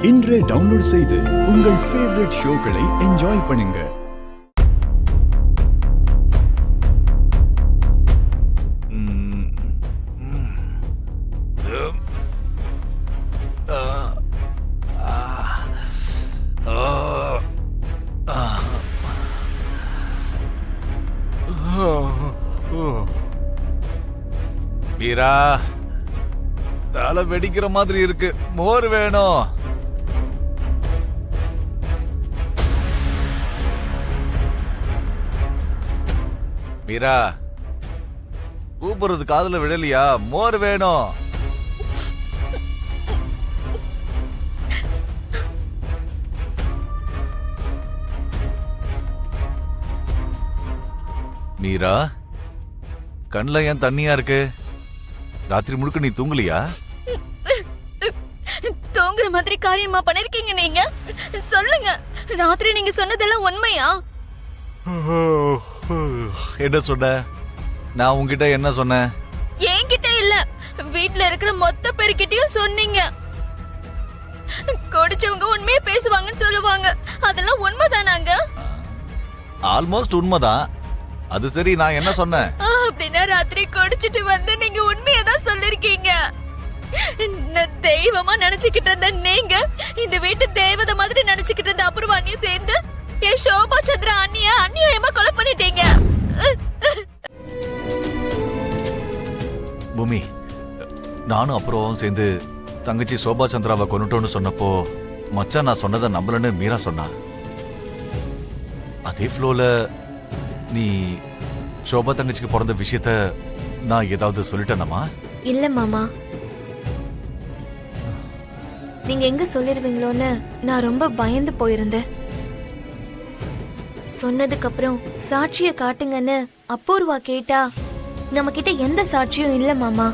இன்றே டவுன்லோட் செய்து உங்கள் ஃபேவரட் ஷோக்களை என்ஜாய் பண்ணுங்க. வீரா, தலை வெடிக்கிற மாதிரி இருக்கு, மோர் வேணும். வீரா, கூப்பிடுறது காதுல விழலையா? மோர் வேணும். மீரா, கண்ணுல ஏன் தண்ணியா இருக்கு? ராத்திரி முழுக்க நீ தூங்கலையா? தூங்குற மாதிரி காரியமா பண்ணிருக்கீங்க நீங்க? சொல்லுங்க, ராத்திரி நீங்க சொன்னதெல்லாம் உண்மையா? என்ன சொன்ன? நான் உன்கிட்ட என்ன சொன்னேன்? என்கிட்ட இல்ல, வீட்ல இருக்கிற மொத்த பேர்கிட்டயும் சொன்னீங்க. குடிச்சவங்க உண்மையே பேசுவாங்கன்னு சொல்லுவாங்க, அதெல்லாம் உண்மைதானாங்க? ஆல்மோஸ்ட் உண்மைதான். அது சரி, நான் என்ன சொன்னேன்? அப்படின்னா ராத்திரி குடிச்சிட்டு வந்து நீங்க உண்மையதான் சொல்லிருக்கீங்க. நான் தெய்வமா நினைச்சுக்கிட்டு இருந்த நீங்க இந்த வீட்டு தேவதை மாதிரி நினைச்சுக்கிட்டு இருந்த அபூர்வானியும் சேர்ந்து என் சோபா சந்திரா அண்ணிய அநியாயமா கொலை பண்ணிட்டீங்க. பூமி, நானும் அப்புறம் சேர்ந்து தங்கச்சி சோபா சந்திராவை கொன்னுட்டோன்னு சொன்னப்போ மச்சான் நான் சொன்னதை நம்பலன்னு மீரா சொன்னா. அதே ஃப்ளோல நீ சோபா தங்கச்சிக்கு பிறந்த விஷயத்த நான் ஏதாவது சொல்லிட்டேனமா? இல்ல மாமா, நீங்க எங்க சொல்லிருவீங்களோன்னு நான் ரொம்ப பயந்து போயிருந்தேன். சொன்னதுக்கு அப்புறம் சாட்சிய காட்டுங்கன்னு அபூர்வா கேட்டா நம்ம கிட்ட எந்த சாட்சியும் இல்ல மாமா.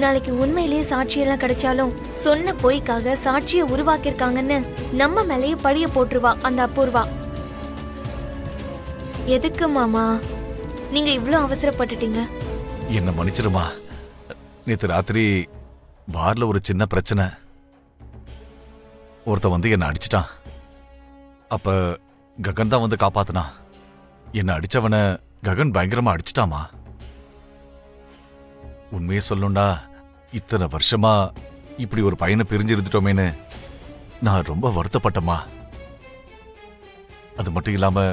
நாளைக்கு உண்மையிலேயே சாட்சியெல்லாம் கிடைச்சாலும் சொன்ன பொய்க்காக சாட்சிய உருவாக்கிருக்காங்கன்னு நம்ம மேலேயே பழிய போட்டுருவா அந்த அபூர்வா. எதுக்கு மாமா நீங்க இவ்ளோ அவசரப்பட்டுட்டீங்க? என்ன மன்னிச்சிருமா. நேத்து ராத்திரி பார்ல ஒரு சின்ன பிரச்சனை. ஒருத்த வந்து என்ன அடிச்சிட்டான். அப்ப ககன் தான் வந்து காப்பாத்தினா. என்ன அடிச்சவன ககன் பயங்கரமா அடிச்சிட்டாமா. உண்மையை சொல்லணும்டா, இத்தனை வருஷமா இப்படி ஒரு பையனை பிரிஞ்சு இருந்துட்டோமேன்னு நான் ரொம்ப வருத்தப்பட்டமா. அது மட்டும் இல்லாம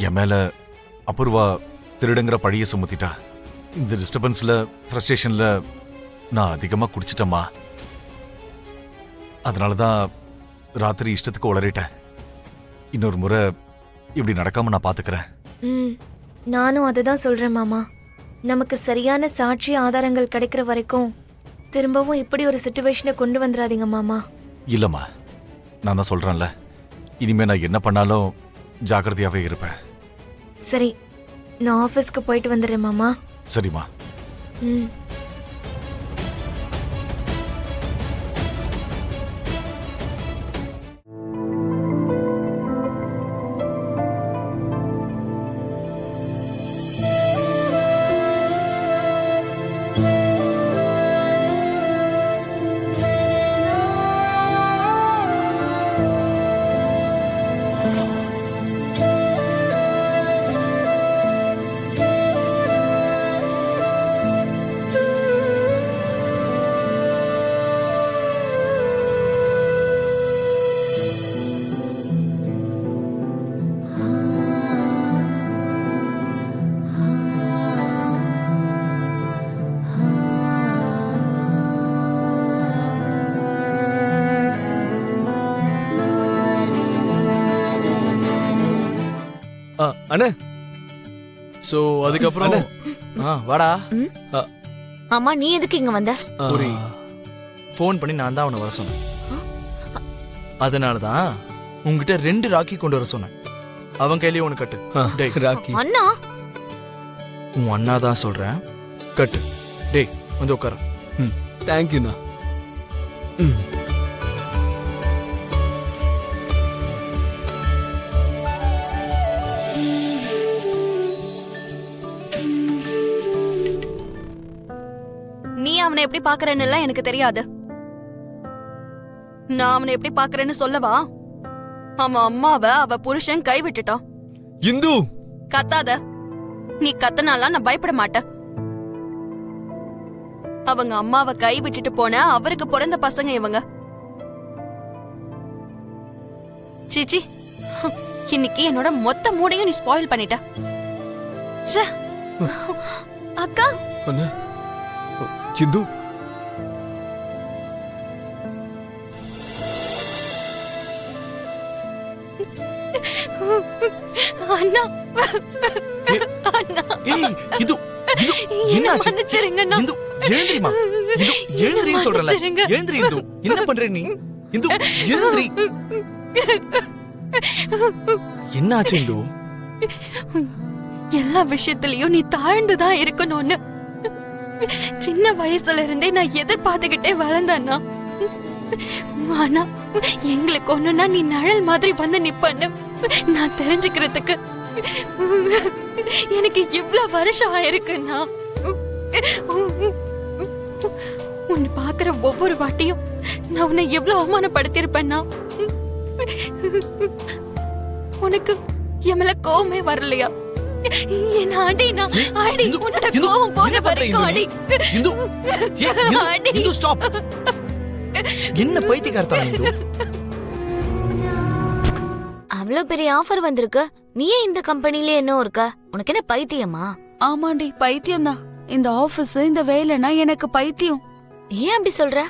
என் மேல அபூர்வா திருடுங்கிற பழிய சுமத்திட்டா. இந்த டிஸ்டர்பன்ஸ்ல ஃப்ரஸ்ட்ரேஷன்ல நான் அதிகமா குடிச்சிட்டேம்மா. அதனாலதான் ராத்திரி இஷ்டத்துக்கு உளறிட்டேன். இன்னொரு முறை இப்படி நடக்காம நான் பாத்துக்கிறேன். நானும் அதுதான் சொல்றேன் மாமா. நமக்கு சரியான சாட்சி ஆதாரங்கள் கிடைக்கிற வரைக்கும் திரும்பவும் இப்படி ஒரு சிச்சுவேஷனை கொண்டு வந்துடாதீங்க மாமா. இல்லம்மா, நான் தான் சொல்றேன்ல, இனிமே நான் என்ன பண்ணாலும் ஜாக்கிரதையாவே இருப்பேன். சரி, நான் ஆபீஸ்க்கு போயிட்டு வந்துடுறேன் மாமா. சரிம்மா. அண்ணே, சோ அதுக்கப்புறம் வாடா. ஆமா, நீ எதுக்கு இங்க வந்த? ஒரு ஃபோன் பண்ணி நான் தான் அவனை வர சொன்னேன். அதனாலதான் உங்ககிட்ட 2 ராக்கி கொண்டு வர சொன்னேன். அவன் கையிலேயே ஒன்று கட்டு. டேய் ராக்கி. அண்ணா, உன் அண்ணா தான் சொல்றேன், கட்டு. டேய் வந்து உட்கார. தேங்க்யூண்ணா. நீ அவனை எப்படி பாக்குறன்னு எனக்கு தெரியாது. நான் அவனை எப்படி பாக்குறேன்னு சொல்லவா? அவன் அம்மாவை அவ புருஷன் கை விட்டுட்டான். இந்து கத்தாத. நீ கத்தனால நான் பயப்பட மாட்டேன். அவங்க அம்மாவை கை விட்டுட்டு போன அவருக்கு பிறந்த பசங்க இவங்க. சீச்சி, இன்னைக்கு என்னோட மொத்த மூடையும் நீ ஸ்பாயில் பண்ணிட்ட. ச்சே. அக்கா அண்ணா சிந்து அண்ணா ஏய் இந்து இந்து என்னாச்சு? மன்னிச்சிருங்க அண்ணா. இந்து எழுந்திரிமா. இந்து எழுந்திரின்னு சொல்றல. மன்னிச்சிருங்க. எழுந்திரி இந்து. என்ன பண்ற நீ? இந்து எழுந்திரி. என்னாச்சு இந்து? எல்லா விஷயத்திலயும் நீ தாழ்ந்துதான் இருக்கணும்னு சின்ன வயசுல இருந்தே நான் எதிர்பார்த்துக்கிட்டே வளர்ந்தேன்னா. ஆனா எங்களுக்கு ஒண்ணுன்னா நீ நிழல் மாதிரி வந்து நிப்பன்னு நான் தெரிஞ்சுக்கிறதுக்கு எனக்கு இவ்வளவு வருஷம் ஆயிருக்குன்னா. உன்னை பாக்குற ஒவ்வொரு வாட்டியும் நான் உன்னை எவ்வளவு அவமானப்படுத்திருப்பேன்னா. உனக்கு என் மேல கோவமே வரலையா? என்ன அடினா அடி, இந்து, உன்னோட இந்து, கோவம் போன என்ன பண்ற வரைக்கும் அடி. இந்து ஏய், இந்து, அடி. இந்து ஸ்டாப். என்ன பைத்தியக்காரத்தா இந்து? அவ்வளவு பெரிய ஆஃபர் வந்திருக்கு, நீயே இந்த கம்பெனிலே என்ன இருக்க? உனக்கு என்ன பைத்தியமா? ஆமாண்டி, பைத்தியம்தான். இந்த ஆபீஸ், இந்த வேலைனா எனக்கு பைத்தியம். ஏன் அப்படி சொல்ற?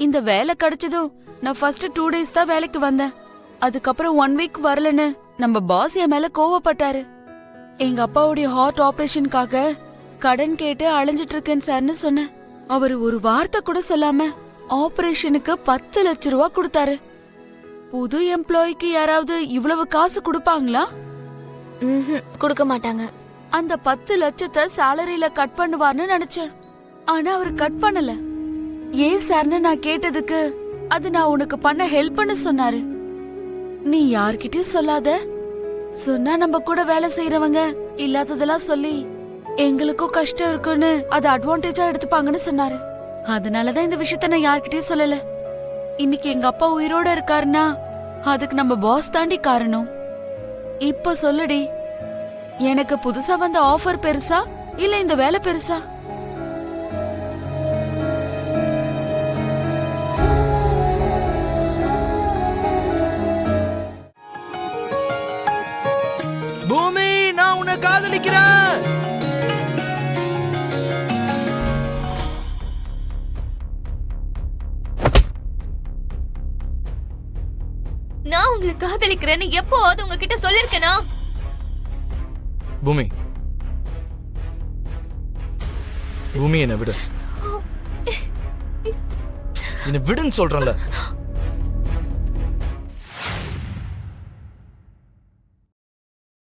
இந்த வேலை கிடைச்சதும் நான் ஃபர்ஸ்ட் 2 days தான் வேலைக்கு வந்தேன். அதுக்கப்புறம் 1 week வரலன்னு நம்ம பாஸ் என் மேல கோவப்பட்டாரு. எங்க அப்பாவுடைய ஹார்ட் ஆபரேஷனுக்காக கடன் கேட்டு அலைஞ்சிட்டு இருக்கேன் சார்னு சொன்னேன். அவரு ஒரு வார்த்தை கூட சொல்லாம ஆபரேஷனுக்கு 10 லட்சம் ரூபாய் கொடுத்தாரு. புது எம்ப்ளாய்க்கு யாராவது இவ்வளவு காசு கொடுப்பாங்களா? கொடுக்க மாட்டாங்க. அந்த 10 லட்சத்தை சாலரியில கட் பண்ணுவார்னு நினைச்சேன். ஆனா அவர் கட் பண்ணல. ஏன் சார்னு நான் கேட்டதுக்கு அது நான் உனக்கு பண்ண ஹெல்ப்னு சொன்னாரு. நீ யார்கிட்டயும் சொல்லாத, சொன்னா நம்ம கூட வேலை செய்யறவங்க இல்லாததெல்லாம் சொல்லி எங்களுக்கும் கஷ்டம் இருக்குன்னு அதை அட்வான்டேஜா எடுத்துப்பாங்கன்னு சொன்னாரு. அதனாலதான் இந்த விஷயத்த நான் யார்கிட்டயும் சொல்லல. இன்னைக்கு எங்க அப்பா உயிரோட இருக்காருன்னா அதுக்கு நம்ம பாஸ் தாண்டி காரணம். இப்ப சொல்லுடி, எனக்கு புதுசா வந்த ஆஃபர் பெருசா இல்ல இந்த வேலை பெருசா? பூமி, நான் உன்னை காதலிக்கிறேன். நான் உங்களை காதலிக்கிறேன்னு எப்போவாவது உங்ககிட்ட சொல்லிருக்கேனா? பூமி, பூமி என்ன விடு. என்ன விடுன்னு சொல்றேன்ல.